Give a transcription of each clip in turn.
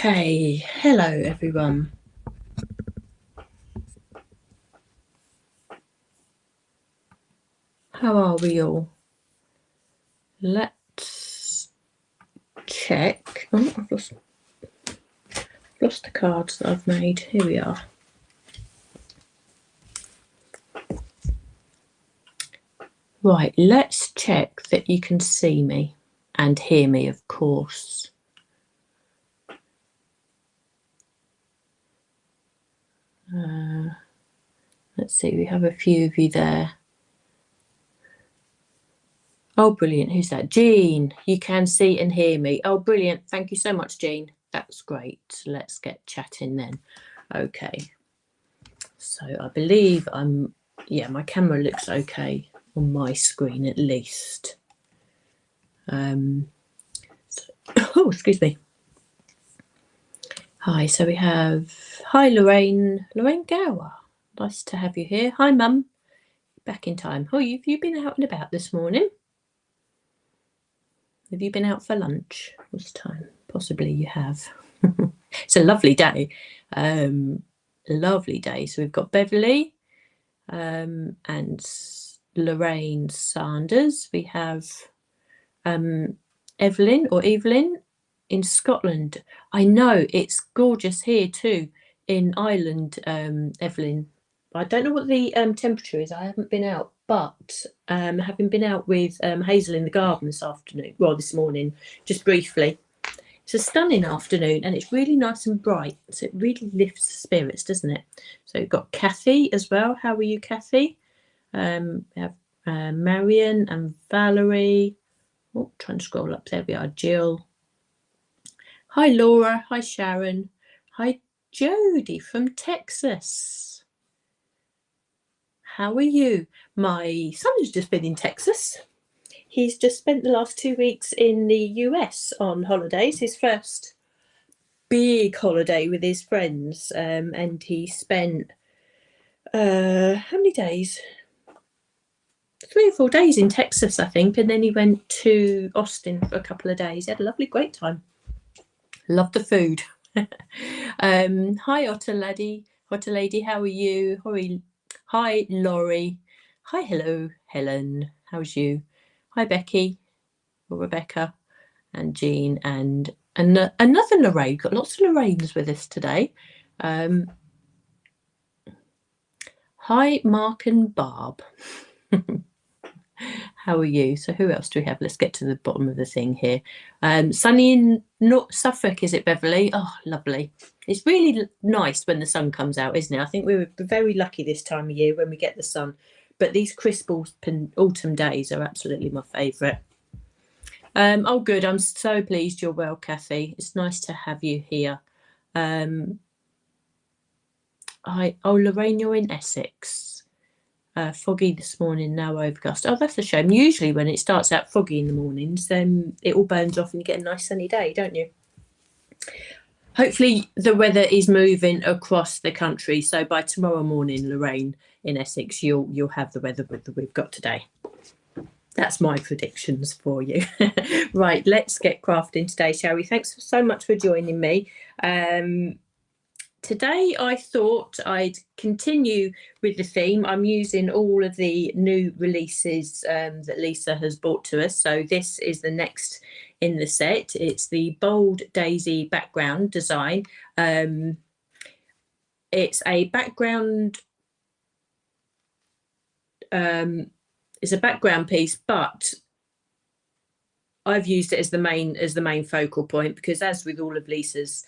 Okay, hello everyone. How are we all? Let's check. Oh, I've lost the cards that I've made. Here we are. Right, let's check that you can see me and hear me, of course. Let's see, we have a few of you there. Oh, brilliant. Who's that? Jean, you can see and hear me. Oh, brilliant. Thank you so much, Jean. That's great. Let's get chatting then. Okay. So I believe yeah, my camera looks okay on my screen at least. Oh, excuse me. Hi, so we have, hi Lorraine Gower. Nice to have you here. Hi Mum, back in time. Oh, have you been out and about this morning? Have you been out for lunch this time? Possibly you have. It's a lovely day. Lovely day. So we've got Beverly and Lorraine Sanders. We have Evelyn in Scotland. I know, it's gorgeous here too in Ireland, Evelyn. I don't know what the temperature is. I haven't been out, but having been out with Hazel in the garden this morning, just briefly. It's a stunning afternoon and it's really nice and bright, so it really lifts the spirits, doesn't it? So we've got Kathy as well. How are you, Kathy? We have Marion and Valerie. Oh, trying to scroll up. There we are. Jill. Hi, Laura. Hi, Sharon. Hi, Jody from Texas. How are you? My son has just been in Texas. He's just spent the last 2 weeks in the US on holidays, his first big holiday with his friends. And he spent, how many days? 3 or 4 days in Texas, I think. And then he went to Austin for a couple of days. He had a lovely, great time. Love the food. Hi, Otter Lady. How are you? Hi, Laurie. Hi, hello, Helen. How's you? Hi, Becky, or Rebecca, and Jean, and another Lorraine. Got lots of Lorraines with us today. Hi, Mark and Barb. How are you? So who else do we have? Let's get to the bottom of the thing here. Sunny in Suffolk, is it, Beverly? Oh, lovely. It's really nice when the sun comes out, isn't it? I think we're very lucky this time of year when we get the sun. But these crisp autumn days are absolutely my favourite. Oh, good. I'm so pleased you're well, Kathy. It's nice to have you here. Oh, Lorraine, you're in Essex. Foggy this morning, now overcast. Oh, that's a shame. Usually when it starts out foggy in the mornings, then it all burns off and you get a nice sunny day, don't you? Hopefully the weather is moving across the country. So by tomorrow morning, Lorraine in Essex, you'll have the weather that we've got today. That's my predictions for you. Right, let's get crafting today, shall we? Thanks so much for joining me. Today I thought I'd continue with the theme. I'm using all of the new releases that Lisa has brought to us. So this is the next in the set. It's the Bold Daisy background design. It's a background it's a background piece, but I've used it as the main focal point, because as with all of Lisa's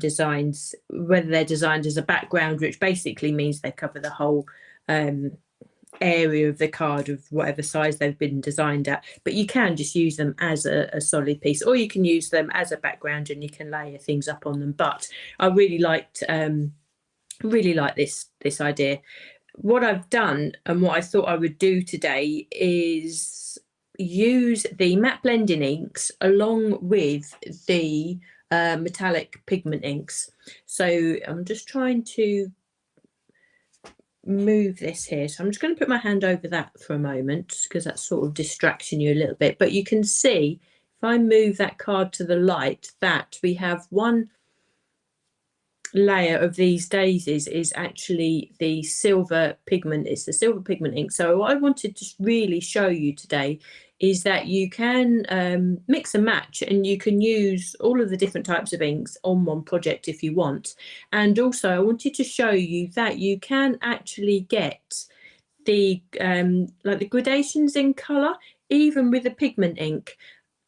designs, whether they're designed as a background, which basically means they cover the whole area of the card of whatever size they've been designed at, but you can just use them as a solid piece, or you can use them as a background and you can layer things up on them. But I really like this idea. What I've done and what I thought I would do today is use the matte blending inks along with the metallic pigment inks. So I'm just trying to move this here. So I'm just going to put my hand over that for a moment, because that's sort of distracting you a little bit. But you can see if I move that card to the light that we have one layer of these daisies is actually the silver pigment. It's the silver pigment ink. So what I wanted to really show you today is that you can mix and match, and you can use all of the different types of inks on one project if you want. And also I wanted to show you that you can actually get the like the gradations in colour even with a pigment ink.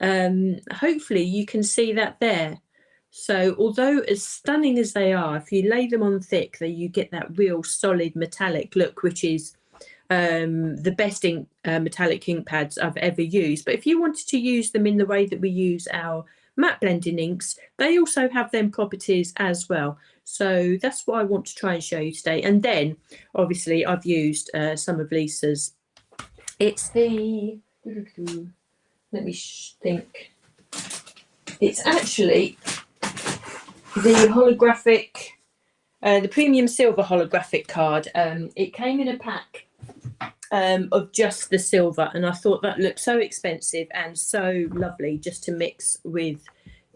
Hopefully you can see that there. So although as stunning as they are, if you lay them on thick, then you get that real solid metallic look, which is the best ink metallic ink pads I've ever used. But if you wanted to use them in the way that we use our matte blending inks, they also have them properties as well. So that's what I want to try and show you today. And then obviously I've used some of Lisa's. It's the, let me think. It's actually the holographic, the premium silver holographic card. It came in a pack of just the silver, and I thought that looked so expensive and so lovely just to mix with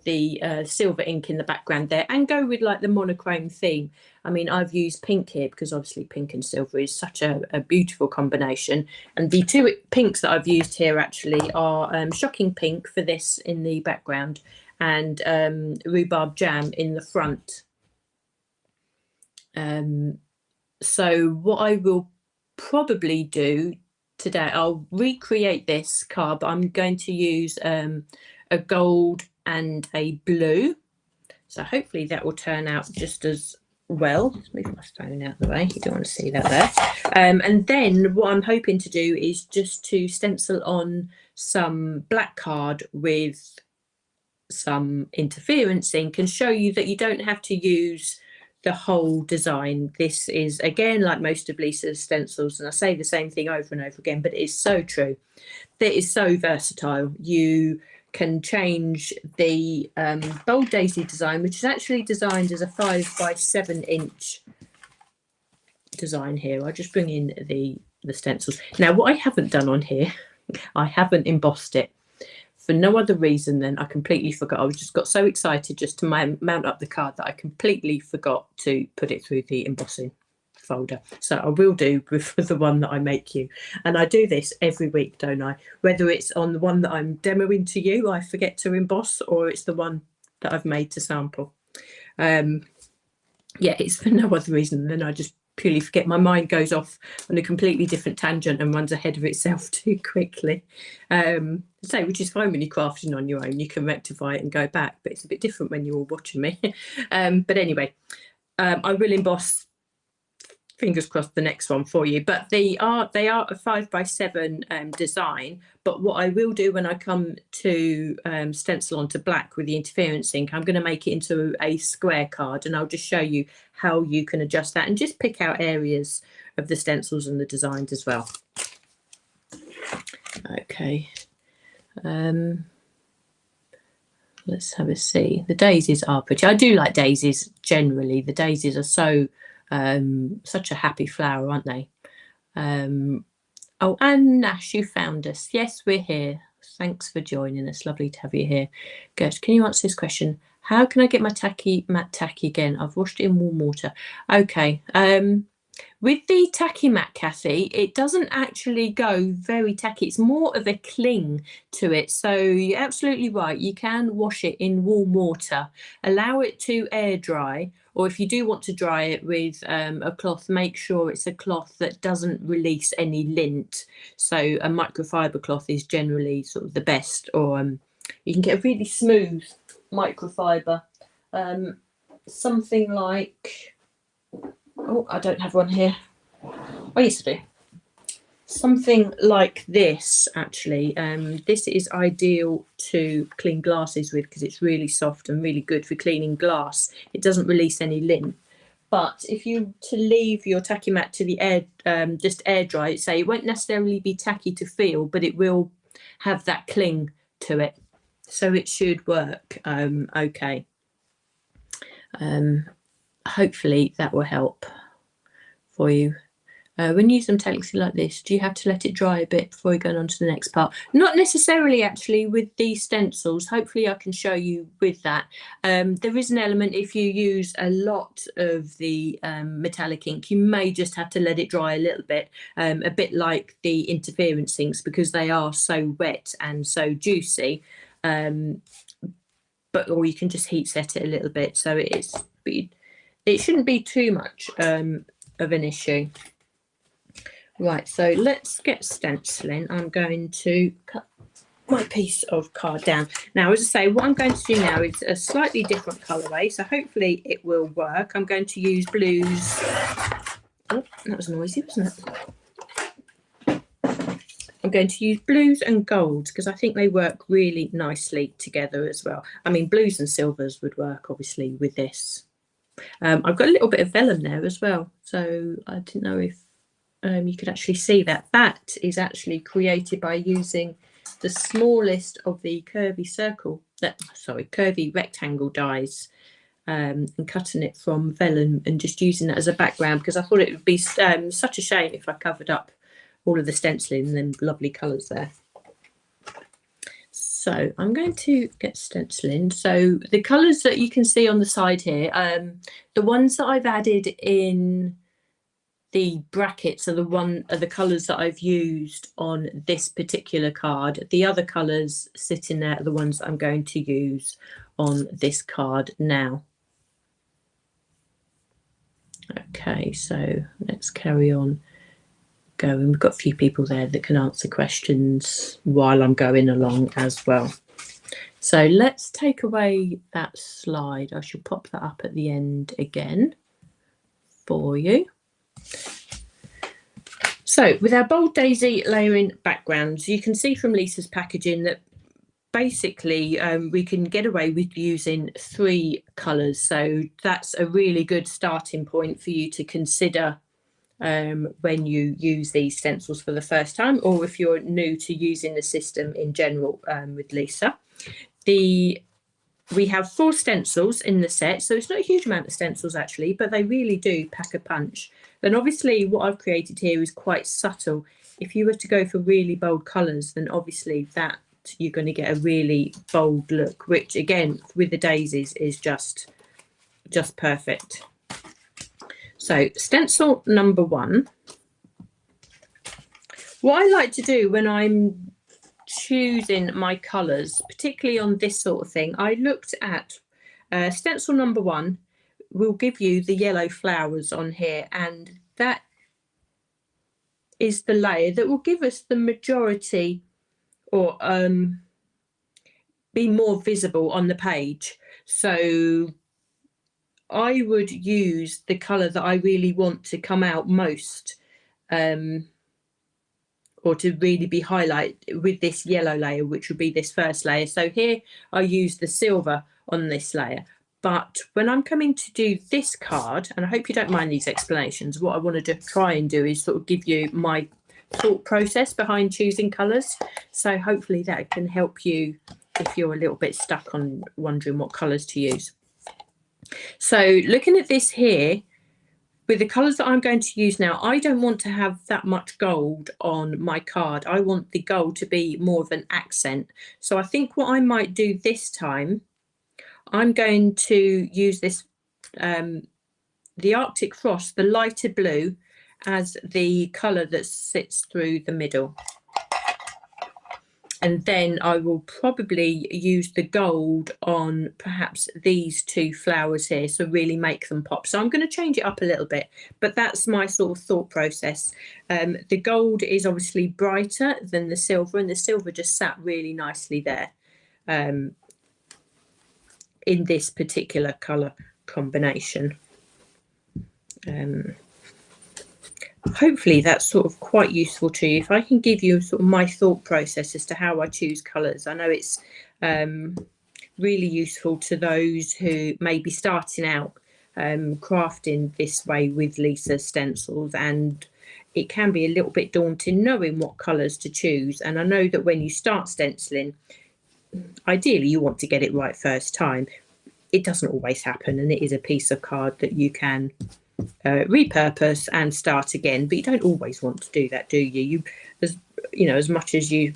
the silver ink in the background there and go with like the monochrome theme. I mean, I've used pink here because obviously pink and silver is such a beautiful combination. And the two pinks that I've used here actually are Shocking Pink for this in the background, and Rhubarb Jam in the front. So what I will probably do today, I'll recreate this card, but I'm going to use a gold and a blue. So hopefully that will turn out just as well. Let's move my phone out of the way. You don't want to see that there. And then what I'm hoping to do is just to stencil on some black card with some interference ink and show you that you don't have to use the whole design. This is, again, like most of Lisa's stencils, and I say the same thing over and over again, but it is so true. That is so versatile. You can change the Bold Daisy design, which is actually designed as a 5 by 7 inch design here. I'll just bring in the stencils. Now, what I haven't done on here, I haven't embossed it. For no other reason than I completely forgot. I just got so excited just to mount up the card that I completely forgot to put it through the embossing folder. So I will do with the one that I make you. And I do this every week, don't I? Whether it's on the one that I'm demoing to you, I forget to emboss, or it's the one that I've made to sample. Yeah, it's for no other reason than I just purely forget. My mind goes off on a completely different tangent and runs ahead of itself too quickly. Which is fine when you're crafting on your own. You can rectify it and go back, but it's a bit different when you're all watching me. But anyway, I will emboss, fingers crossed, the next one for you. But they are a 5x7 design. But what I will do when I come to stencil onto black with the interference ink, I'm going to make it into a square card, and I'll just show you how you can adjust that and just pick out areas of the stencils and the designs as well. Okay. Let's have a see. The daisies are pretty. I do like daisies generally. The daisies are so such a happy flower, aren't they? Oh, and Nash, you found us. Yes, we're here. Thanks for joining us. Lovely to have you here. Good. Can you answer this question? How can I get my matte tacky again? I've washed it in warm water. Okay. With the tacky matte, Kathy, it doesn't actually go very tacky. It's more of a cling to it. So you're absolutely right. You can wash it in warm water, allow it to air dry, or if you do want to dry it with a cloth, make sure it's a cloth that doesn't release any lint. So a microfiber cloth is generally sort of the best, or you can get a really smooth microfiber. Something like... Oh, I don't have one here. Oh, yes, I do. Something like this, actually. This is ideal to clean glasses with because it's really soft and really good for cleaning glass. It doesn't release any lint. But if you to leave your tacky matte to the air, just air dry it, say it won't necessarily be tacky to feel, but it will have that cling to it. So it should work okay. Hopefully that will help for you. When you use them technically like this, do you have to let it dry a bit before you go on to the next part? Not necessarily, actually, with these stencils. Hopefully I can show you with that. There is an element, if you use a lot of the metallic ink, you may just have to let it dry a little bit, a bit like the interference inks, because they are so wet and so juicy. Or you can just heat set it a little bit. So it shouldn't be too much of an issue. Right, so let's get stenciling. I'm going to cut my piece of card down. Now, as I say, what I'm going to do now is a slightly different colourway, so hopefully it will work. I'm going to use blues. Oh, that was noisy, wasn't it? I'm going to use blues and golds because I think they work really nicely together as well. I mean, blues and silvers would work, obviously, with this. I've got a little bit of vellum there as well, so I didn't know if you could actually see that. That is actually created by using the smallest of the curvy rectangle dies and cutting it from vellum and just using that as a background, because I thought it would be such a shame if I covered up all of the stenciling and then lovely colours there. So I'm going to get stenciling. So the colours that you can see on the side here, the ones that I've added in the brackets are the colours that I've used on this particular card. The other colours sitting there are the ones that I'm going to use on this card now. Okay, so let's carry on going. We've got a few people there that can answer questions while I'm going along as well. So let's take away that slide. I shall pop that up at the end again for you. So with our bold daisy layering backgrounds, you can see from Lisa's packaging that basically we can get away with using 3 colours. So that's a really good starting point for you to consider when you use these stencils for the first time, or if you're new to using the system in general with Lisa. We have 4 stencils in the set, so it's not a huge amount of stencils actually, but they really do pack a punch. Then obviously what I've created here is quite subtle. If you were to go for really bold colours, then obviously that you're going to get a really bold look, which again with the daisies is just perfect. So stencil number 1. What I like to do when I'm choosing my colours, particularly on this sort of thing, I looked at stencil number 1 will give you the yellow flowers on here, and that is the layer that will give us the majority, or be more visible on the page. So I would use the colour that I really want to come out most, or to really be highlighted with this yellow layer, which would be this first layer. So here I use the silver on this layer. But when I'm coming to do this card, and I hope you don't mind these explanations, what I want to try and do is sort of give you my thought process behind choosing colours. So hopefully that can help you if you're a little bit stuck on wondering what colours to use. So looking at this here, with the colours that I'm going to use now, I don't want to have that much gold on my card. I want the gold to be more of an accent. So I think what I might do this time, I'm going to use this, the Arctic Frost, the lighter blue, as the colour that sits through the middle. And then I will probably use the gold on perhaps these two flowers here, so really make them pop. So I'm going to change it up a little bit, but that's my sort of thought process. The gold is obviously brighter than the silver, and the silver just sat really nicely there in this particular colour combination. Hopefully that's sort of quite useful to you. If I can give you sort of my thought process as to how I choose colours, I know it's really useful to those who may be starting out crafting this way with Lisa's stencils, and it can be a little bit daunting knowing what colours to choose. And I know that when you start stenciling, ideally you want to get it right first time. It doesn't always happen, and it is a piece of card that you can repurpose and start again, but you don't always want to do that, do you? As much as you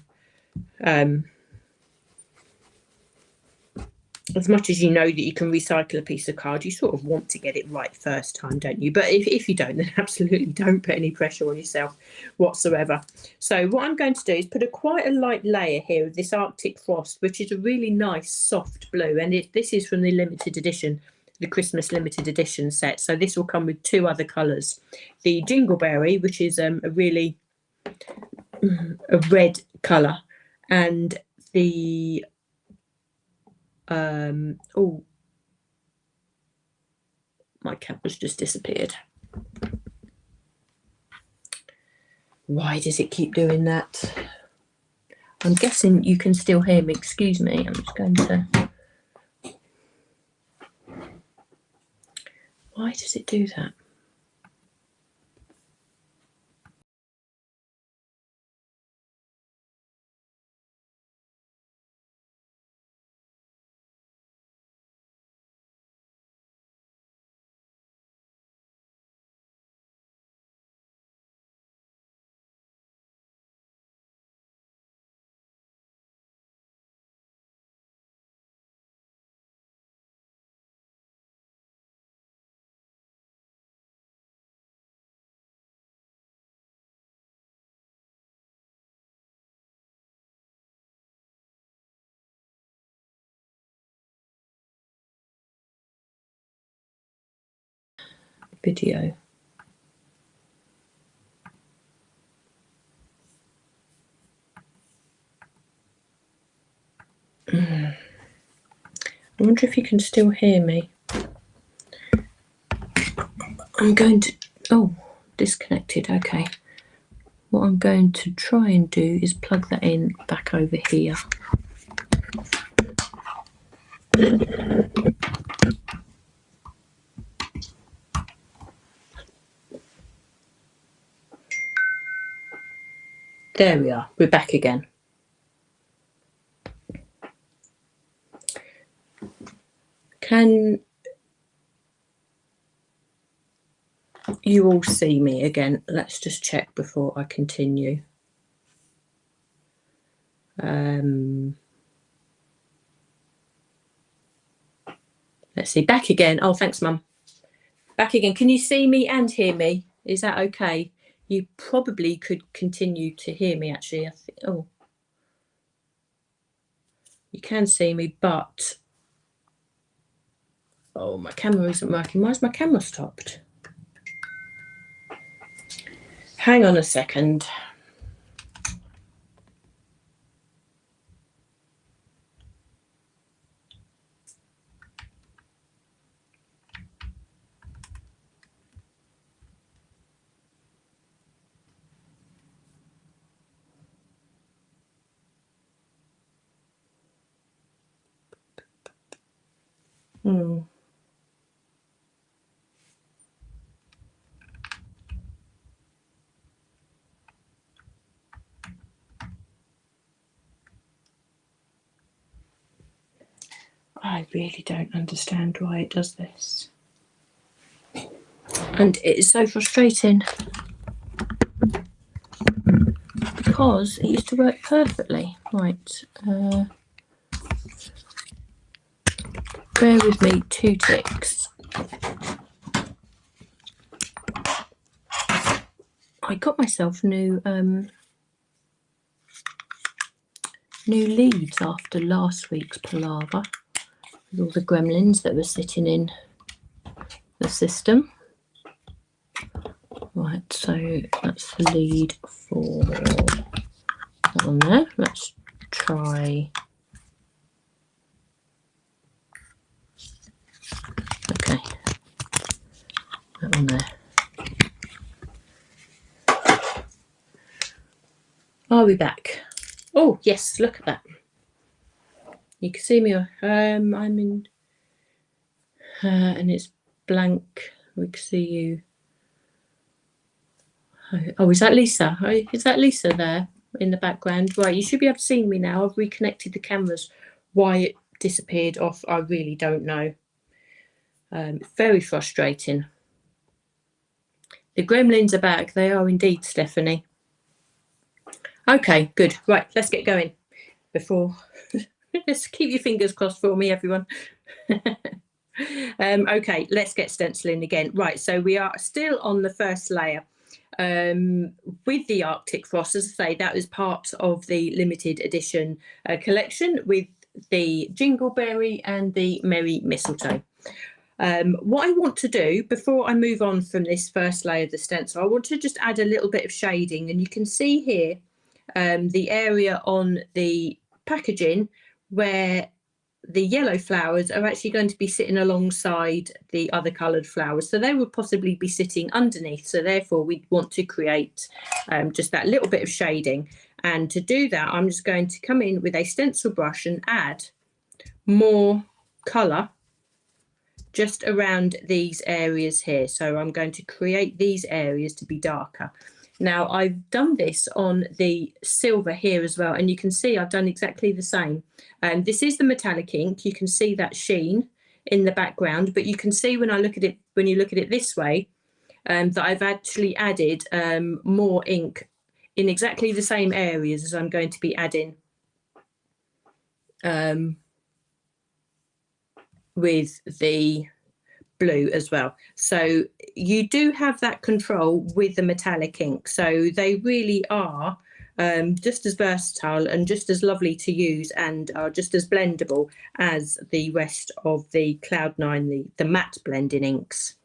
know that you can recycle a piece of card, you sort of want to get it right first time, don't you? But if you don't, then absolutely don't put any pressure on yourself whatsoever. So what I'm going to do is put quite a light layer here of this Arctic Frost, which is a really nice soft blue, and this is from the limited edition, the Christmas limited edition set. So this will come with two other colours, the Jingleberry, which is a red colour, and the oh, my camera's just disappeared. Why does it keep doing that? I'm guessing you can still hear me. Excuse me, I'm just going to... Why does it do that? Video. I wonder if you can still hear me. I'm going to... Oh, disconnected. Okay. What I'm going to try and do is plug that in back over here. There we are. We're back again. Can you all see me again? Let's just check before I continue. Let's see. Back again. Oh, thanks, Mum. Back again. Can you see me and hear me? Is that okay? You probably could continue to hear me, actually. I think. Oh, you can see me, but... Oh, my camera isn't working. Why is my camera stopped? Hang on a second. I really don't understand why it does this. And it is so frustrating because it used to work perfectly. Right. Bear with me 2 ticks. I got myself new leaves after last week's palaver with all the gremlins that were sitting in the system. Right, so that's the lead for that one there. Let's try. Okay, that one there. Are we back? Oh yes, look at that. You can see me. I'm in, and it's blank. We can see you. Oh, is that Lisa? Is that Lisa there in the background? Right, you should be able to see me now. I've reconnected the cameras. Why it disappeared off, I really don't know. Very frustrating. The gremlins are back. They are indeed, Stephanie. Okay, good. Right, let's get going. Before, let's keep your fingers crossed for me, everyone. Okay, let's get stenciling again. Right, so we are still on the first layer. With the Arctic Frost, as I say, that was part of the limited edition collection with the Jingleberry and the Merry Mistletoe. What I want to do before I move on from this first layer of the stencil, I want to just add a little bit of shading, and you can see here the area on the packaging where the yellow flowers are actually going to be sitting alongside the other coloured flowers, so they would possibly be sitting underneath. So therefore we want to create just that little bit of shading, and to do that I'm just going to come in with a stencil brush and add more colour just around these areas here. So I'm going to create these areas to be darker. Now I've done this on the silver here as well, and you can see I've done exactly the same. This is the metallic ink. You can see that sheen in the background, but you can see when I look at it, when you look at it this way, that I've actually added more ink in exactly the same areas as I'm going to be adding with the blue as well. So you do have that control with the metallic ink, so they really are just as versatile and just as lovely to use, and are just as blendable as the rest of the Cloud9, the matte blending inks.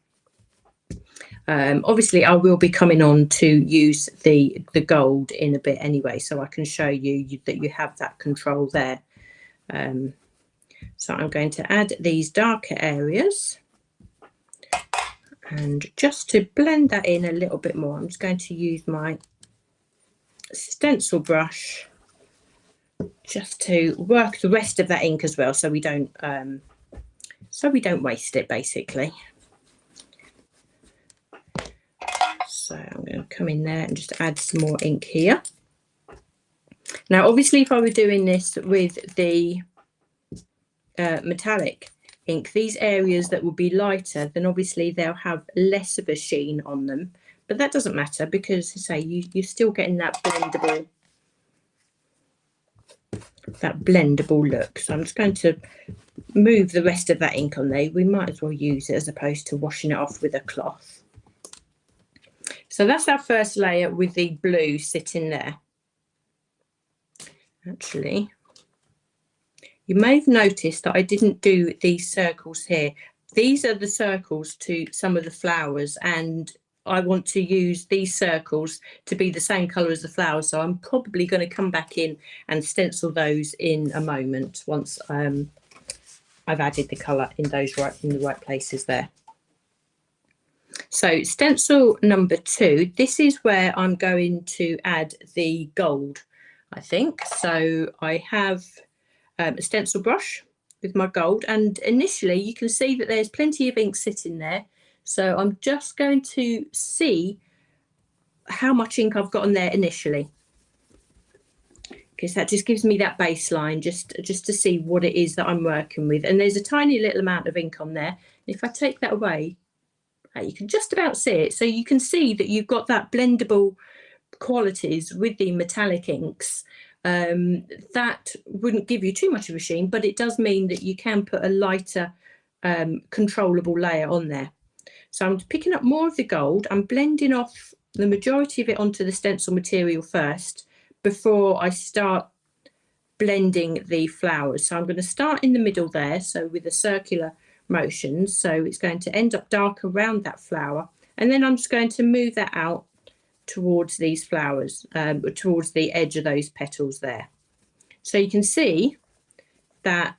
Obviously I will be coming on to use the gold in a bit anyway, so I can show you that you have that control there. So I'm going to add these darker areas, and just to blend that in a little bit more, I'm just going to use my stencil brush just to work the rest of that ink as well, so we don't waste it basically. So I'm going to come in there and just add some more ink here. Now obviously if I were doing this with the metallic ink, these areas that will be lighter, then obviously they'll have less of a sheen on them, but that doesn't matter because, say, you're still getting that blendable look. So I'm just going to move the rest of that ink on there. We might as well use it as opposed to washing it off with a cloth. So that's our first layer with the blue sitting there. Actually, you may have noticed that I didn't do these circles here. These are the circles to some of the flowers, and I want to use these circles to be the same colour as the flowers, so I'm probably going to come back in and stencil those in a moment once I've added the colour in those in the right places there. So stencil number 2, this is where I'm going to add the gold, I think. So I have a stencil brush with my gold, and initially you can see that there's plenty of ink sitting there. So I'm just going to see how much ink I've got on there initially, because that just gives me that baseline just to see what it is that I'm working with. And there's a tiny little amount of ink on there. If I take that away, you can just about see it. So you can see that you've got that blendable qualities with the metallic inks. That wouldn't give you too much of a sheen, but it does mean that you can put a lighter controllable layer on there. So I'm picking up more of the gold. I'm blending off the majority of it onto the stencil material first before I start blending the flowers. So I'm going to start in the middle there, so with a circular motion, so it's going to end up dark around that flower, and then I'm just going to move that out towards these flowers, towards the edge of those petals there. So you can see that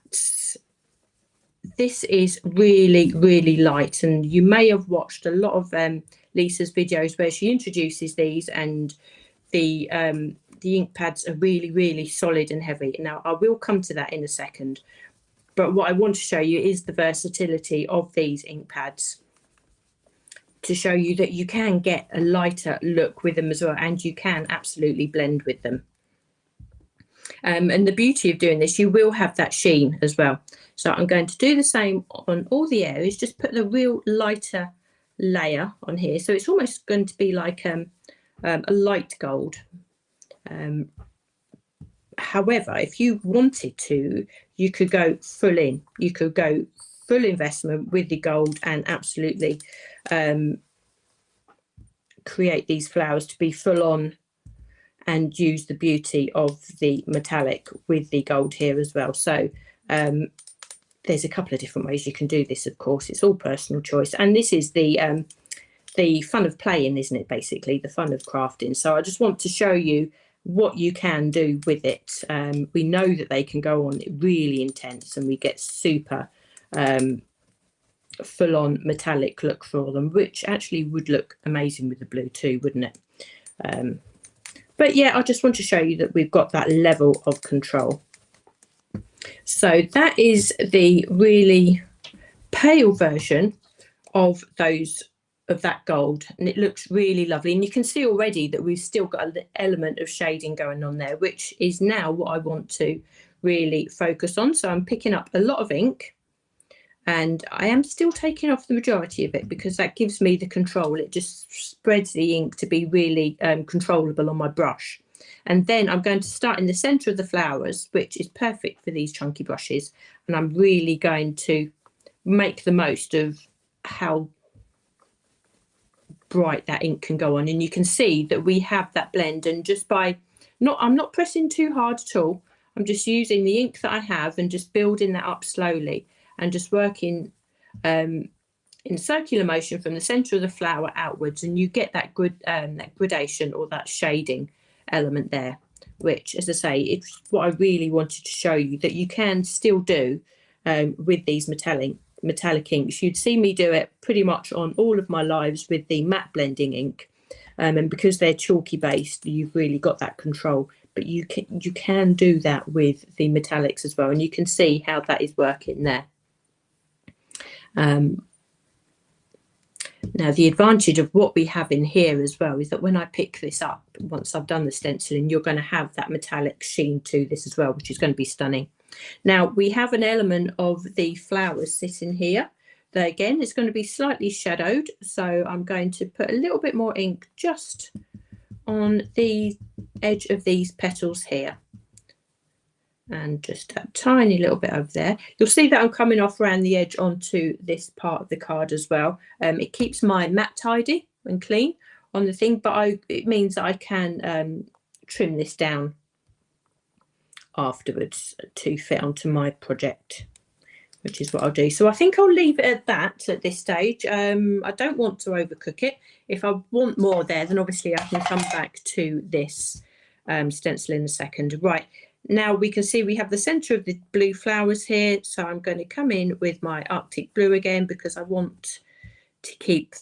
this is really, really light, and you may have watched a lot of Lisa's videos where she introduces these, and the ink pads are really, really solid and heavy. Now I will come to that in a second, but what I want to show you is the versatility of these ink pads, to show you that you can get a lighter look with them as well, and you can absolutely blend with them. And the beauty of doing this, you will have that sheen as well. So I'm going to do the same on all the areas, just put the real lighter layer on here. So it's almost going to be like a light gold. However, if you wanted to, you could go full in. You could go full investment with the gold and absolutely create these flowers to be full on and use the beauty of the metallic with the gold here as well. So there's a couple of different ways you can do this, of course. It's all personal choice, and this is the fun of playing, isn't it? Basically the fun of crafting. So I just want to show you what you can do with it. We know that they can go on really intense, and we get super full-on metallic look for them, which actually would look amazing with the blue too, wouldn't it? But yeah, I just want to show you that we've got that level of control. So that is the really pale version of that gold, and it looks really lovely. And you can see already that we've still got an element of shading going on there, which is now what I want to really focus on. So I'm picking up a lot of ink, and I am still taking off the majority of it because that gives me the control. It just spreads the ink to be really controllable on my brush. And then I'm going to start in the center of the flowers, which is perfect for these chunky brushes, and I'm really going to make the most of how bright that ink can go on. And you can see that we have that blend, and just by I'm not pressing too hard at all. I'm just using the ink that I have and just building that up slowly, and just working in circular motion from the center of the flower outwards, and you get that good that gradation or that shading element there, which, as I say, it's what I really wanted to show you that you can still do with these metallic inks. You'd see me do it pretty much on all of my lives with the matte blending ink, and because they're chalky based, you've really got that control. But you can do that with the metallics as well, and you can see how that is working there. Now the advantage of what we have in here as well is that when I pick this up, once I've done the stenciling, you're going to have that metallic sheen to this as well, which is going to be stunning. Now we have an element of the flowers sitting here that again is going to be slightly shadowed, so I'm going to put a little bit more ink just on the edge of these petals here, and just a tiny little bit over there. You'll see that I'm coming off around the edge onto this part of the card as well. It keeps my mat tidy and clean on the thing, but it means that I can trim this down afterwards to fit onto my project, which is what I'll do. So I think I'll leave it at that at this stage. I don't want to overcook it. If I want more there, then obviously I can come back to this stencil in a second. Right, now we can see we have the centre of the blue flowers here. So I'm going to come in with my Arctic blue again, because I want to keep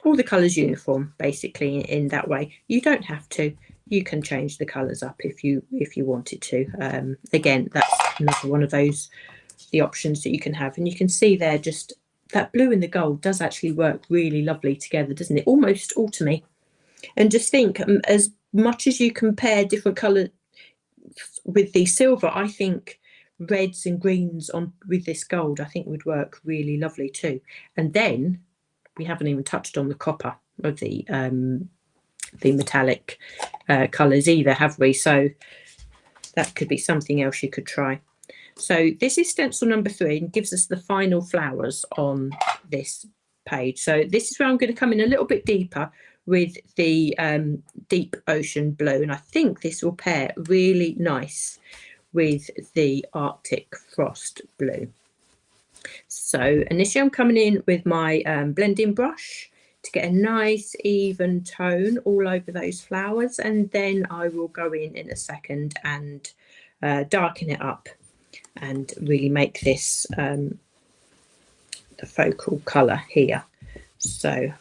all the colours uniform, basically, in that way. You don't have to. You can change the colours up if you wanted to. Again, that's another one of those, the options that you can have. And you can see there, just that blue and the gold does actually work really lovely together, doesn't it? Almost autumny. And just think, as much as you compare different colours with the silver, I think reds and greens on with this gold, I think would work really lovely too. And then we haven't even touched on the copper of the metallic colours either, have we? So that could be something else you could try. So this is stencil number 3 and gives us the final flowers on this page. So this is where I'm going to come in a little bit deeper with the deep ocean blue, and I think this will pair really nice with the Arctic frost blue. So initially I'm coming in with my blending brush to get a nice even tone all over those flowers, and then I will go in a second and darken it up and really make this the focal colour here. So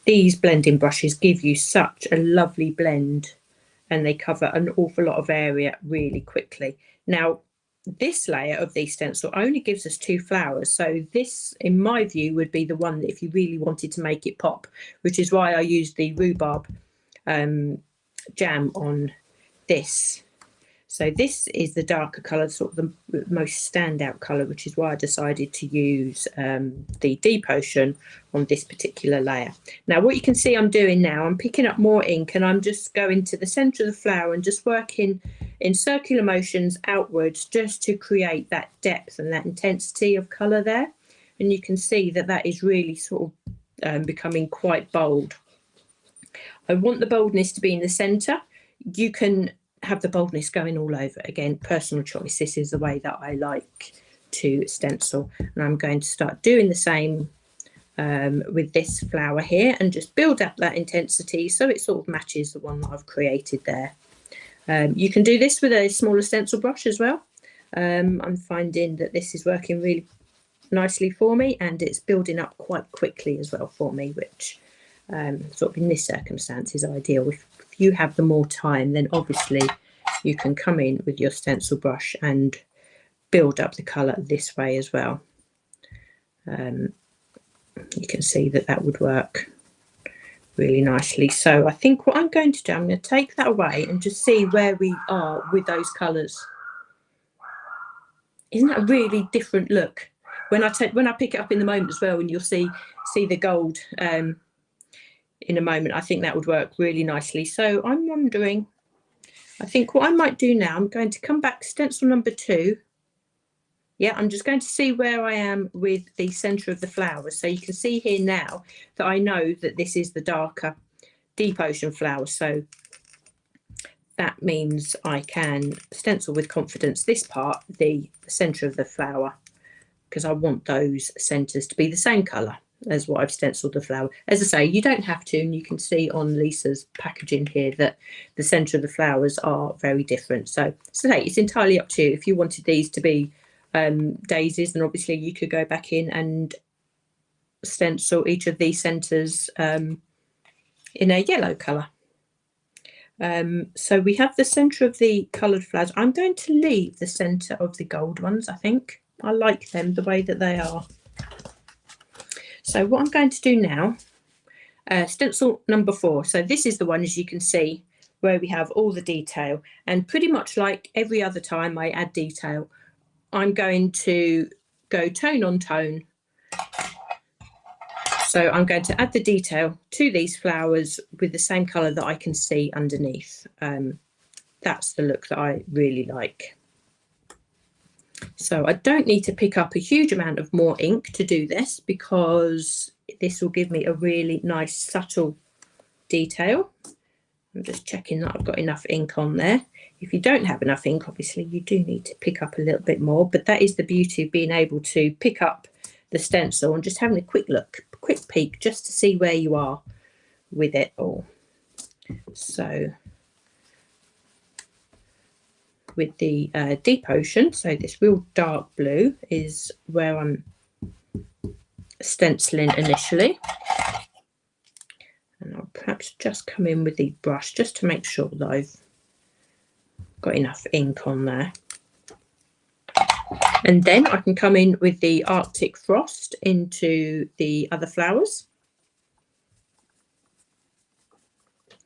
these blending brushes give you such a lovely blend, and they cover an awful lot of area really quickly. Now, this layer of the stencil only gives us 2 flowers, so this, in my view, would be the one that if you really wanted to make it pop, which is why I used the Rhubarb Jam on this. So this is the darker colour, sort of the most standout colour, which is why I decided to use the deep ocean on this particular layer. Now what you can see I'm doing now, I'm picking up more ink and I'm just going to the centre of the flower and just working in circular motions outwards, just to create that depth and that intensity of colour there. And you can see that that is really sort of becoming quite bold. I want the boldness to be in the centre. You can have the boldness going all over. Again, personal choice. This is the way that I like to stencil, and I'm going to start doing the same with this flower here and just build up that intensity so it sort of matches the one that I've created there. You can do this with a smaller stencil brush as well. I'm finding that this is working really nicely for me, and it's building up quite quickly as well for me, which sort of in this circumstance is ideal. If you have the more time, then obviously you can come in with your stencil brush and build up the colour this way as well. You can see that that would work really nicely. So I think what I'm going to do, I'm going to take that away and just see where we are with those colours. Isn't that a really different look? When I pick it up in the moment as well, and you'll see the gold in a moment, I think that would work really nicely. So I'm wondering, I think what I might do now, I'm going to come back stencil number 2. Yeah, I'm just going to see where I am with the centre of the flowers. So you can see here now that I know that this is the darker deep ocean flower. So that means I can stencil with confidence this part, the centre of the flower, because I want those centres to be the same colour as what I've stenciled the flower. As I say, you don't have to, and you can see on Lisa's packaging here that the centre of the flowers are very different. So it's entirely up to you. If you wanted these to be daisies, then obviously you could go back in and stencil each of these centres in a yellow colour. So we have the centre of the coloured flowers. I'm going to leave the centre of the gold ones, I think. I like them the way that they are. So what I'm going to do now, stencil number 4. So this is the one, as you can see, where we have all the detail. And pretty much like every other time I add detail, I'm going to go tone on tone. So I'm going to add the detail to these flowers with the same colour that I can see underneath. That's the look that I really like. So I don't need to pick up a huge amount of more ink to do this, because this will give me a really nice subtle detail. I'm just checking that I've got enough ink on there. If you don't have enough ink, obviously you do need to pick up a little bit more, but that is the beauty of being able to pick up the stencil and just having a quick look, quick peek, just to see where you are with it all. So with the deep ocean, so this real dark blue is where I'm stenciling initially. And I'll perhaps just come in with the brush just to make sure that I've got enough ink on there. And then I can come in with the Arctic Frost into the other flowers.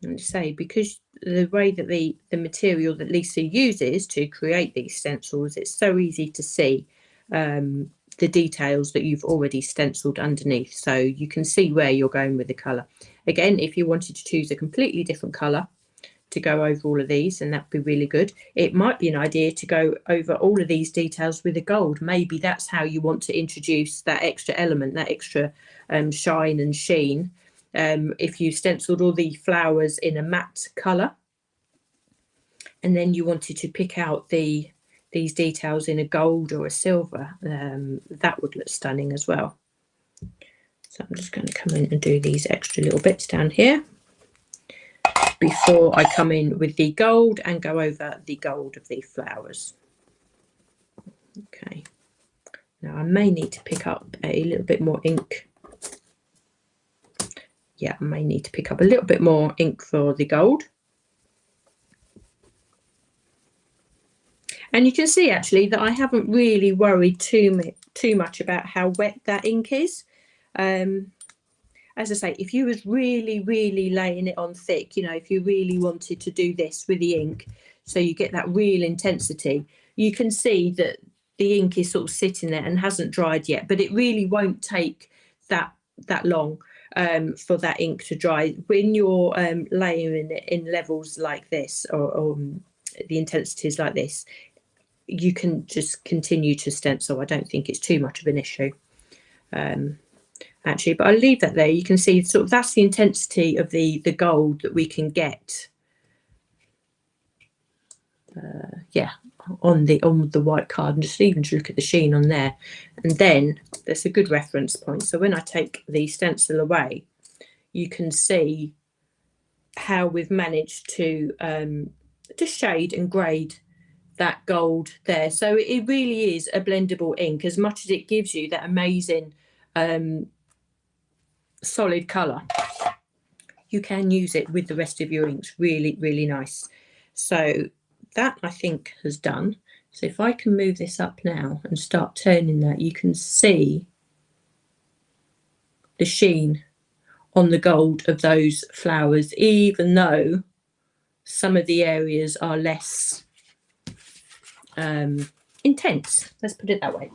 And say, because the way that the material that Lisa uses to create these stencils, it's so easy to see the details that you've already stenciled underneath, so you can see where you're going with the colour. Again, if you wanted to choose a completely different colour to go over all of these, and that'd be really good. It might be an idea to go over all of these details with a gold. Maybe that's how you want to introduce that extra element, that extra shine and sheen. If you stenciled all the flowers in a matte colour, and then you wanted to pick out these details in a gold or a silver, that would look stunning as well. So I'm just going to come in and do these extra little bits down here before I come in with the gold and go over the gold of the flowers. Okay, now I may need to pick up a little bit more ink. Yeah, I may need to pick up a little bit more ink for the gold. And you can see actually that I haven't really worried too much about how wet that ink is. As I say, if you was really laying it on thick, you know, if you really wanted to do this with the ink, so you get that real intensity, you can see that the ink is sort of sitting there and hasn't dried yet, but it really won't take that long for that ink to dry. When you're layering it in levels like this, or the intensities like this, you can just continue to stencil. I don't think it's too much of an issue. Actually, but I'll leave that there. You can see sort of that's the intensity of the gold that we can get. Yeah, on the white card, and just even to look at the sheen on there. And then that's a good reference point. So when I take the stencil away, you can see how we've managed to shade and grade that gold there. So it really is a blendable ink. As much as it gives you that amazing solid colour, you can use it with the rest of your inks. Really nice. So that I think has done. So if I can move this up now and start turning that, you can see the sheen on the gold of those flowers, even though some of the areas are less intense, let's put it that way.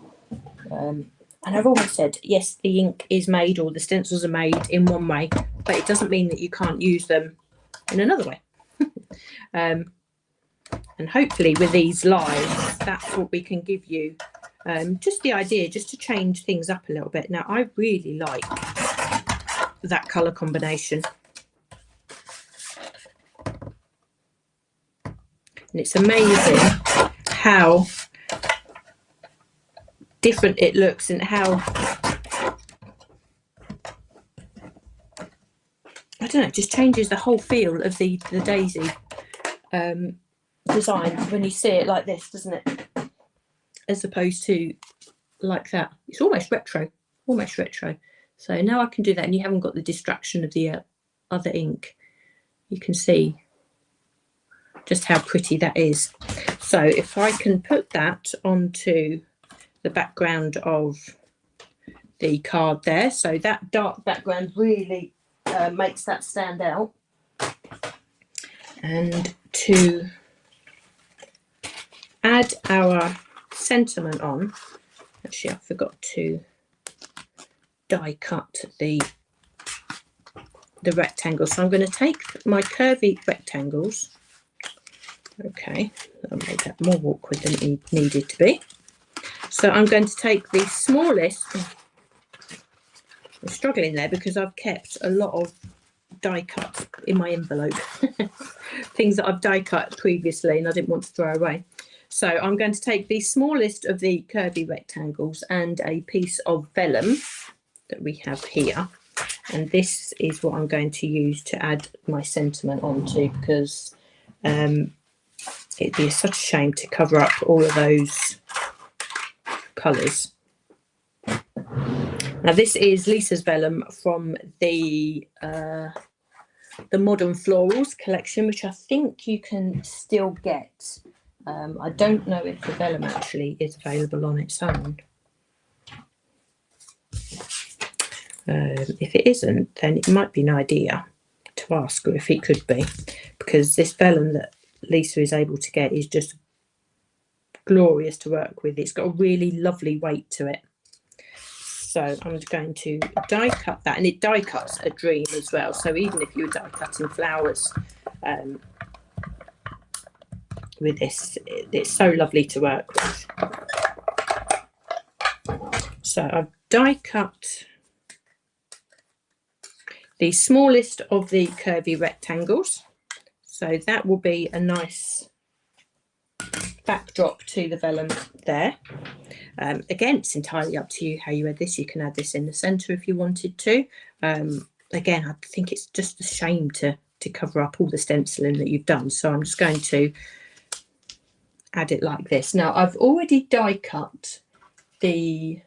And I've always said, yes, the ink is made, or the stencils are made in one way, but it doesn't mean that you can't use them in another way. And hopefully with these lives, that's what we can give you, just the idea, just to change things up a little bit. Now, I really like that colour combination. And it's amazing how different it looks, and how, I don't know, it just changes the whole feel of the daisy design when you see it like this, doesn't it? As opposed to like that. It's almost retro, So now I can do that, and you haven't got the distraction of the other ink. You can see just how pretty that is. So if I can put that onto the background of the card there, so that dark background really makes that stand out. And to add our sentiment on, actually I forgot to die cut the rectangle, so I'm going to take my curvy rectangles. Okay, I made that more awkward than it needed to be. So I'm going to take the smallest. I'm struggling there because I've kept a lot of die cut in my envelope. Things that I've die cut previously and I didn't want to throw away. So I'm going to take the smallest of the curvy rectangles and a piece of vellum that we have here. And this is what I'm going to use to add my sentiment onto, because it'd be such a shame to cover up all of those colours. Now this is Lisa's vellum from the Modern Florals collection, which I think you can still get. I don't know if the vellum actually is available on its own. If it isn't, then it might be an idea to ask her if it could be, because this vellum that Lisa is able to get is just glorious to work with. It's got a really lovely weight to it. So I'm going to die cut that, and it die cuts a dream as well. So even if you're die cutting flowers with this, it's so lovely to work with. So I've die cut the smallest of the curvy rectangles. So that will be a nice backdrop to the vellum there. Again, it's entirely up to you how you add this. You can add this in the centre if you wanted to. Again, I think it's just a shame to cover up all the stenciling that you've done. So I'm just going to add it like this. Now, I've already die cut the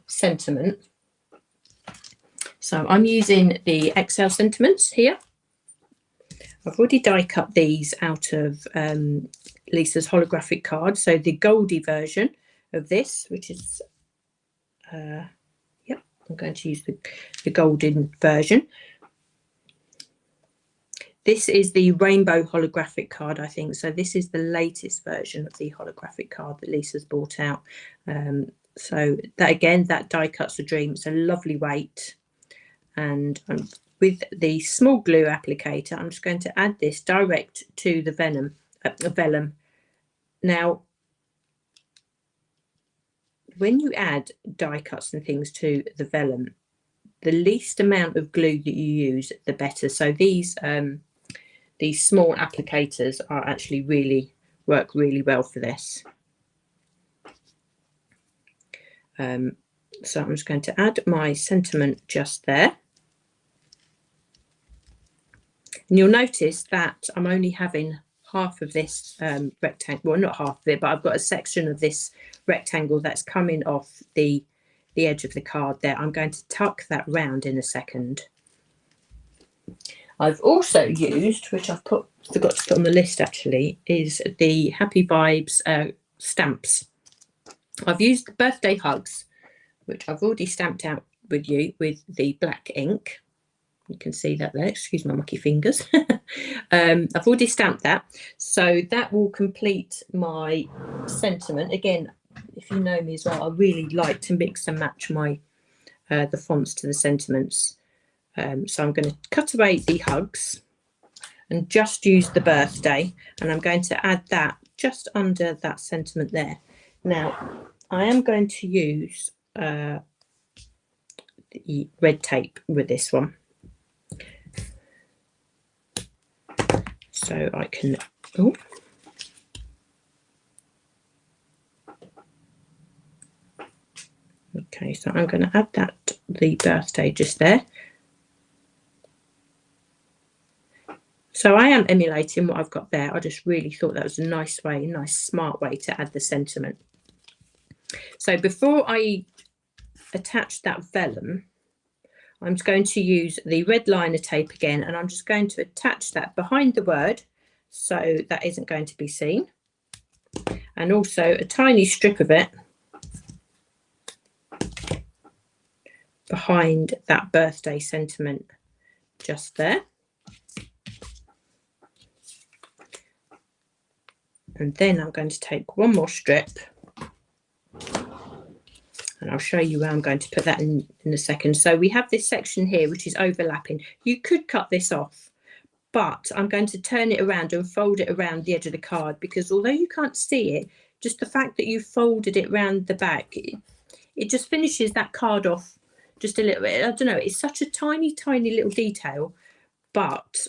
sentiment. So I'm using the XL sentiments here. I've already die cut these out of Lisa's holographic card. So the Goldie version of this, which is, yep, I'm going to use the golden version. This is the rainbow holographic card, I think. So this is the latest version of the holographic card that Lisa's brought out. So that, again, that die cuts a dream. It's a lovely weight. And with the small glue applicator, I'm just going to add this direct to the vellum. Now, when you add die cuts and things to the vellum, the least amount of glue that you use, the better. So these small applicators are actually work really well for this. So I'm just going to add my sentiment just there. And you'll notice that I'm only having half of this rectangle, well, not half of it, but I've got a section of this rectangle that's coming off the edge of the card there. I'm going to tuck that round in a second. I've also used, which I've forgot to put on the list actually, is the Happy Vibes stamps. I've used the birthday hugs, which I've already stamped out with you with the black ink. You can see that there, excuse my mucky fingers. I've already stamped that. So that will complete my sentiment. Again, if you know me as well, I really like to mix and match my the fonts to the sentiments. So I'm going to cut away the hugs and just use the birthday. And I'm going to add that just under that sentiment there. Now, I am going to use the red tape with this one. So I can, oh, okay, so I'm going to add the birthday just there. So I am emulating what I've got there. I just really thought that was a nice way, a nice smart way to add the sentiment. So before I attach that vellum, I'm just going to use the red liner tape again, and I'm just going to attach that behind the word so that isn't going to be seen. And also a tiny strip of it behind that birthday sentiment just there. And then I'm going to take one more strip, and I'll show you where I'm going to put that in a second. So we have this section here which is overlapping. You could cut this off, but I'm going to turn it around and fold it around the edge of the card, because although you can't see it, just the fact that you folded it round the back, it just finishes that card off just a little bit. I don't know, it's such a tiny little detail, but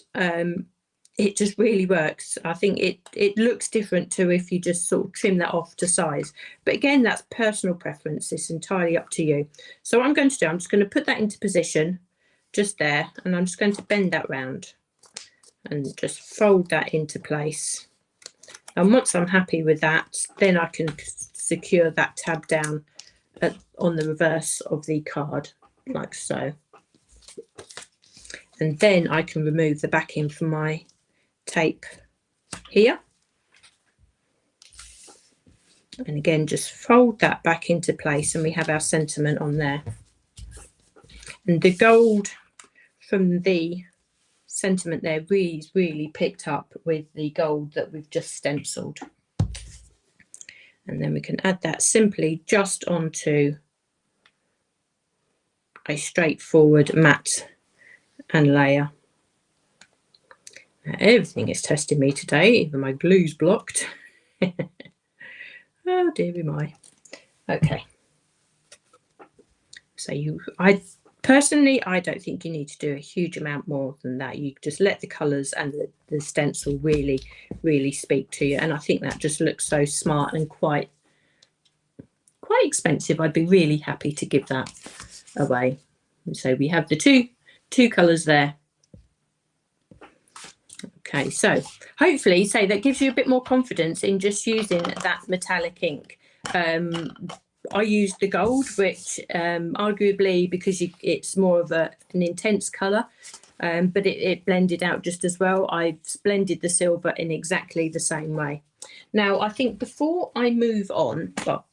it just really works. I think it looks different to if you just sort of trim that off to size. But again, that's personal preference. It's entirely up to you. So what I'm going to do, I'm just going to put that into position just there, and I'm just going to bend that round and just fold that into place. And once I'm happy with that, then I can secure that tab down on the reverse of the card, like so. And then I can remove the backing from my tape here. And again, just fold that back into place, and we have our sentiment on there. And the gold from the sentiment there really picked up with the gold that we've just stenciled. And then we can add that simply just onto a straightforward matte and layer. Now, everything is testing me today, even my glue's blocked. Oh dearie my. Okay. So personally, I don't think you need to do a huge amount more than that. You just let the colours and the stencil really speak to you. And I think that just looks so smart and quite expensive. I'd be really happy to give that away. And so we have the two colours there. Okay, so hopefully, say that gives you a bit more confidence in just using that metallic ink. I used the gold, which arguably, because it's more of an intense colour, but it blended out just as well. I've blended the silver in exactly the same way. Now, I think before I move on, well,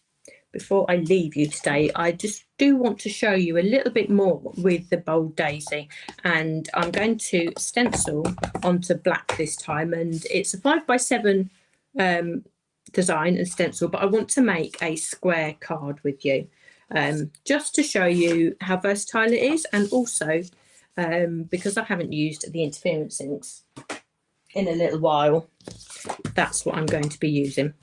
before I leave you today, I just do want to show you a little bit more with the Bold Daisy. And I'm going to stencil onto black this time. And it's a 5x7 design and stencil, but I want to make a square card with you, just to show you how versatile it is. And also, because I haven't used the interference inks in a little while, that's what I'm going to be using.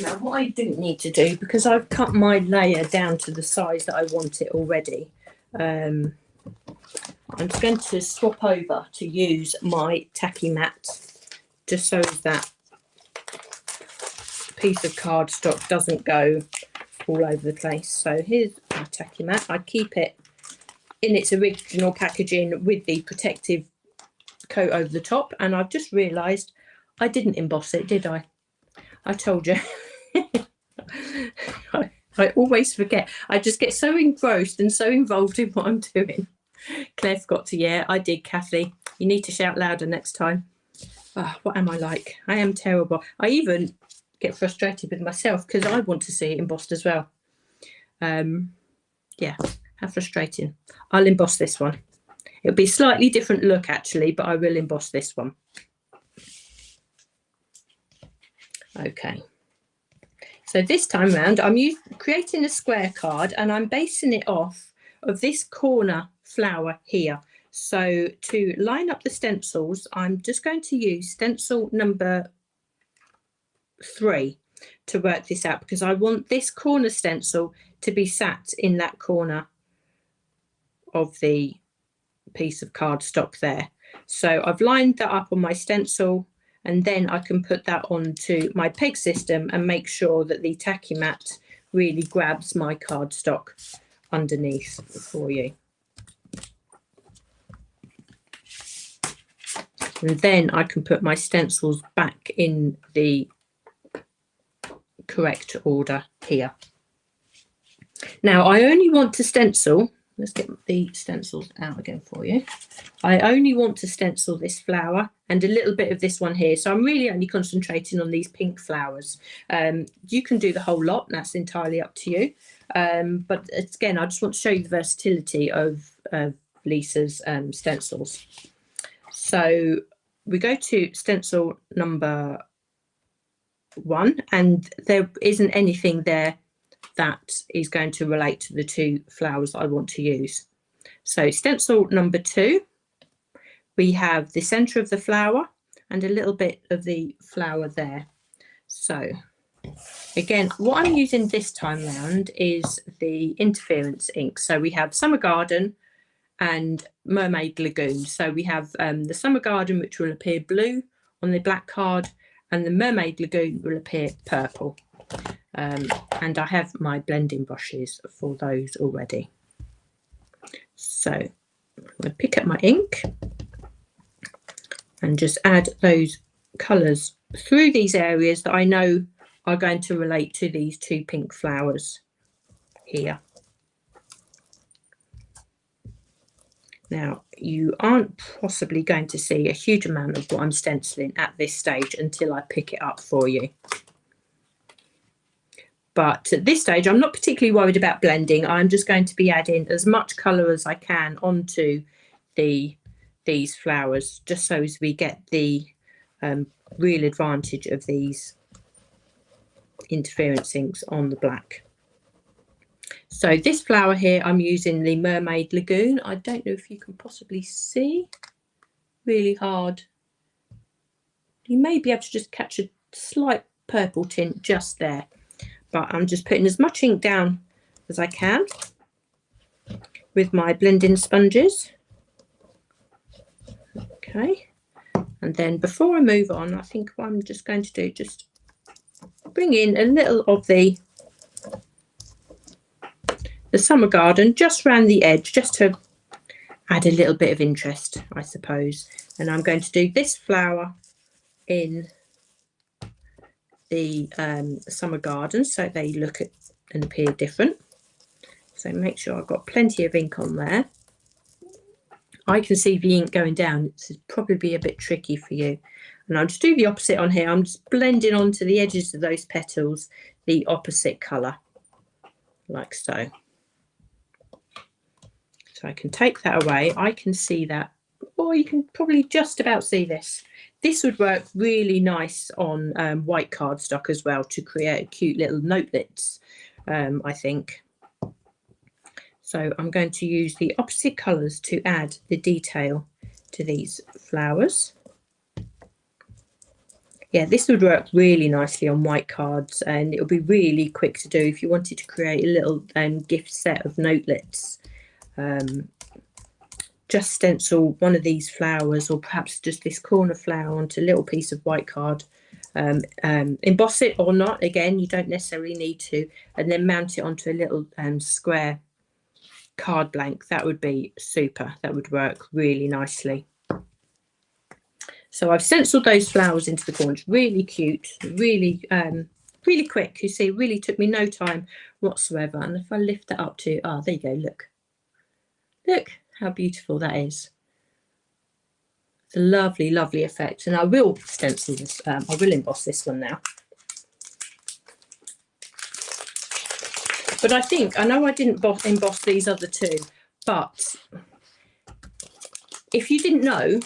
Now, what I didn't need to do, because I've cut my layer down to the size that I want it already, I'm just going to swap over to use my tacky mat, just so that piece of cardstock doesn't go all over the place. So here's my tacky mat. I keep it in its original packaging with the protective coat over the top, and I've just realised I didn't emboss it, did I? I told you. I always forget. I just get so engrossed and so involved in what I'm doing. Claire forgot to, yeah, I did, Kathy. You need to shout louder next time. Oh, what am I like? I am terrible. I even get frustrated with myself because I want to see it embossed as well. Yeah, how frustrating. I'll emboss this one. It'll be a slightly different look actually, but I will emboss this one. Okay. So this time round, I'm creating a square card, and I'm basing it off of this corner flower here. So to line up the stencils, I'm just going to use stencil number 3 to work this out, because I want this corner stencil to be sat in that corner of the piece of cardstock there. So I've lined that up on my stencil, and then I can put that onto my peg system and make sure that the tacky mat really grabs my cardstock underneath for you. And then I can put my stencils back in the correct order here. Now, I only want to stencil, let's get the stencils out again for you. I only want to stencil this flower and a little bit of this one here. So I'm really only concentrating on these pink flowers. You can do the whole lot, and that's entirely up to you. But again, I just want to show you the versatility of Lisa's stencils. So we go to stencil number 1, and there isn't anything there that is going to relate to the 2 flowers I want to use. So stencil number 2, we have the centre of the flower and a little bit of the flower there. So Again, what I'm using this time round is the interference ink. So we have Summer Garden and Mermaid Lagoon. So we have the Summer Garden, which will appear blue on the black card, and the Mermaid Lagoon will appear purple. And I have my blending brushes for those already. So I'm going to pick up my ink and just add those colours through these areas that I know are going to relate to these two pink flowers here. Now, you aren't possibly going to see a huge amount of what I'm stenciling at this stage until I pick it up for you. But at this stage, I'm not particularly worried about blending. I'm just going to be adding as much colour as I can onto these flowers, just so as we get the real advantage of these interference inks on the black. So this flower here, I'm using the Mermaid Lagoon. I don't know if you can possibly see, really hard. You may be able to just catch a slight purple tint just there, but I'm just putting as much ink down as I can with my blending sponges. Okay, and then before I move on, I think what I'm just going to do, just bring in a little of the Summer Garden just around the edge, just to add a little bit of interest, I suppose. And I'm going to do this flower in the Summer Garden so they look at and appear different. So make sure I've got plenty of ink on there. I can see the ink going down. It's probably a bit tricky for you. And I'll just do the opposite on here. I'm just blending onto the edges of those petals the opposite colour, like so. So I can take that away. I can see that, or you can probably just about see this. This would work really nice on white cardstock as well to create cute little notelets, I think. So I'm going to use the opposite colours to add the detail to these flowers. Yeah, this would work really nicely on white cards, and it'll be really quick to do if you wanted to create a little gift set of notelets. Just stencil one of these flowers, or perhaps just this corner flower, onto a little piece of white card. Emboss it or not, again, you don't necessarily need to, and then mount it onto a little square card blank. That would be super. That would work really nicely. So I've stenciled those flowers into the corners. Really cute, really really quick. You see, it really took me no time whatsoever. And if I lift that up to, there you go, look how beautiful that is. It's a lovely, lovely effect. And I will stencil this, I will emboss this one now. But I know I didn't emboss these other two, but if you didn't know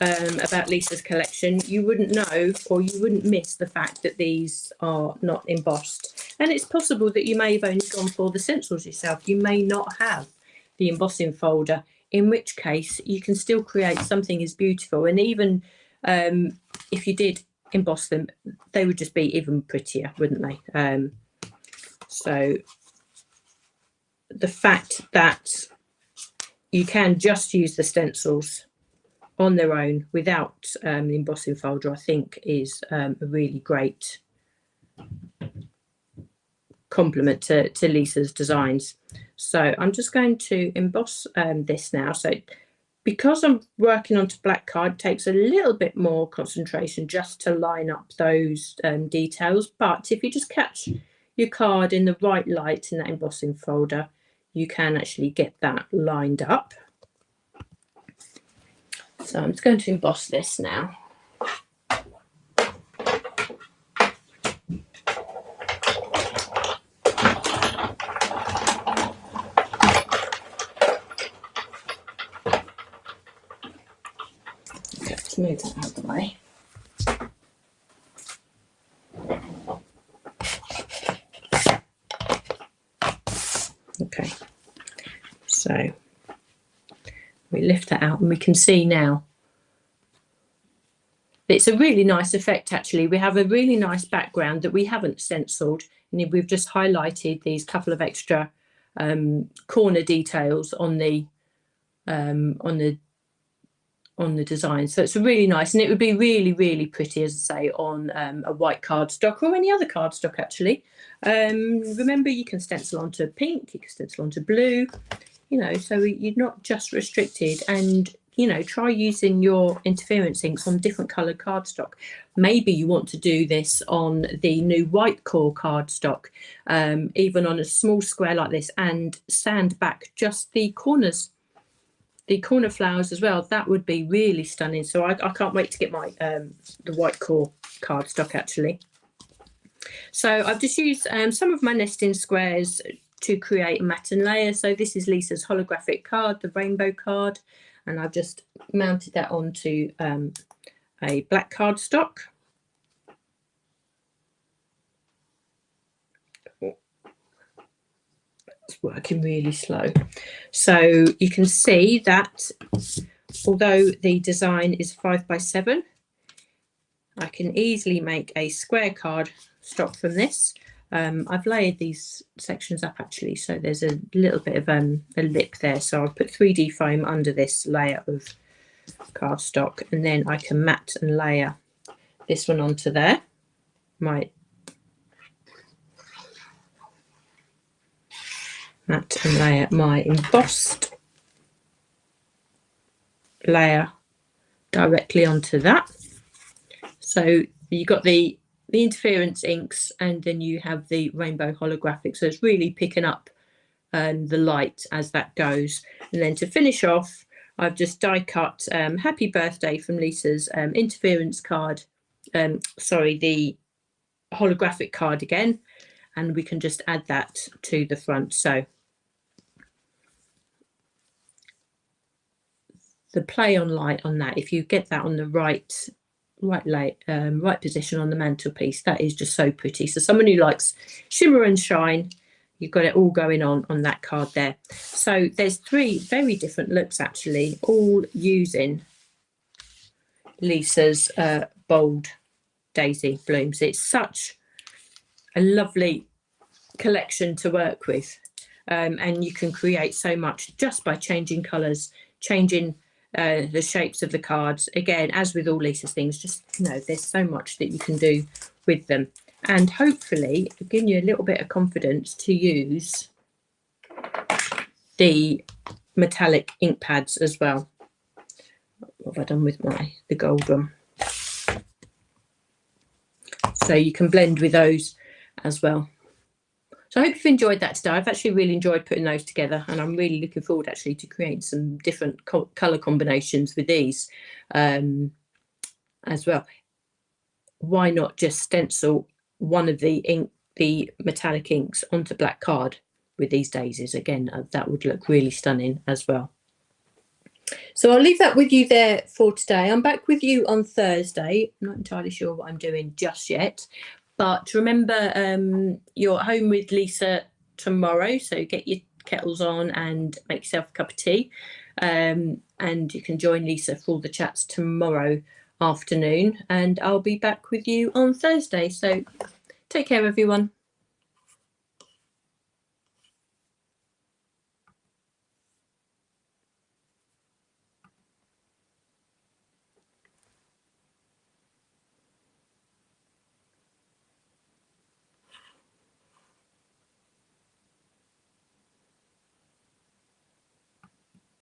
about Lisa's collection, you wouldn't know, or you wouldn't miss the fact that these are not embossed. And it's possible that you may have only gone for the stencils yourself. You may not have the embossing folder, in which case you can still create something as beautiful. And even if you did emboss them, they would just be even prettier, wouldn't they? So the fact that you can just use the stencils on their own without the embossing folder, I think is a really great compliment to Lisa's designs. So I'm just going to emboss this now. So because I'm working onto black card, it takes a little bit more concentration just to line up those details. But if you just catch your card in the right light in that embossing folder, you can actually get that lined up. So I'm just going to emboss this now. Okay, let's move that out of the way. Okay, so we lift that out and we can see now It's a really nice effect, actually. We have a really nice background that we haven't stenciled, and we've just highlighted these couple of extra corner details on the design. So it's really nice, and it would be really, really pretty, as I say, on a white cardstock or any other cardstock, actually. Remember, you can stencil onto pink, you can stencil onto blue, you know, so you're not just restricted. And you know, try using your interference inks on different coloured cardstock. Maybe you want to do this on the new white core cardstock, even on a small square like this, and sand back just the corners, the corner flowers as well. That would be really stunning. So I can't wait to get my the white core cardstock, actually. So I've just used some of my nesting squares to create a matte and layer. So this is Lisa's holographic card, the rainbow card, and I've just mounted that onto a black cardstock. It's working really slow. So you can see that although the design is 5x7, I can easily make a square card stock from this. I've layered these sections up, actually, so there's a little bit of a lip there. So I'll put 3D foam under this layer of cardstock, and then I can matte and layer this one onto there. Matte and layer my embossed layer directly onto that. So you've got the interference inks, and then you have the rainbow holographic, so it's really picking up the light as that goes. And then to finish off, I've just die cut Happy Birthday from Lisa's interference card, sorry, the holographic card again, and we can just add that to the front. So the play on light on that, if you get that on the right position on the mantelpiece, that is just so pretty. So someone who likes shimmer and shine, you've got it all going on that card there. So there's 3 very different looks, actually, all using Lisa's bold daisy blooms. It's such a lovely collection to work with, and you can create so much just by changing colours, changing the shapes of the cards. Again, as with all Lisa's things, just, you know, there's so much that you can do with them, and hopefully giving you a little bit of confidence to use the metallic ink pads as well. What have I done with the gold one? So you can blend with those as well. So I hope you've enjoyed that today. I've actually really enjoyed putting those together, and I'm really looking forward, actually, to creating some different colour combinations with these as well. Why not just stencil one of the metallic inks onto black card with these daisies? Again, that would look really stunning as well. So I'll leave that with you there for today. I'm back with you on Thursday. I'm not entirely sure what I'm doing just yet. But remember, you're at home with Lisa tomorrow, so get your kettles on and make yourself a cup of tea. And you can join Lisa for all the chats tomorrow afternoon. And I'll be back with you on Thursday. So take care, everyone.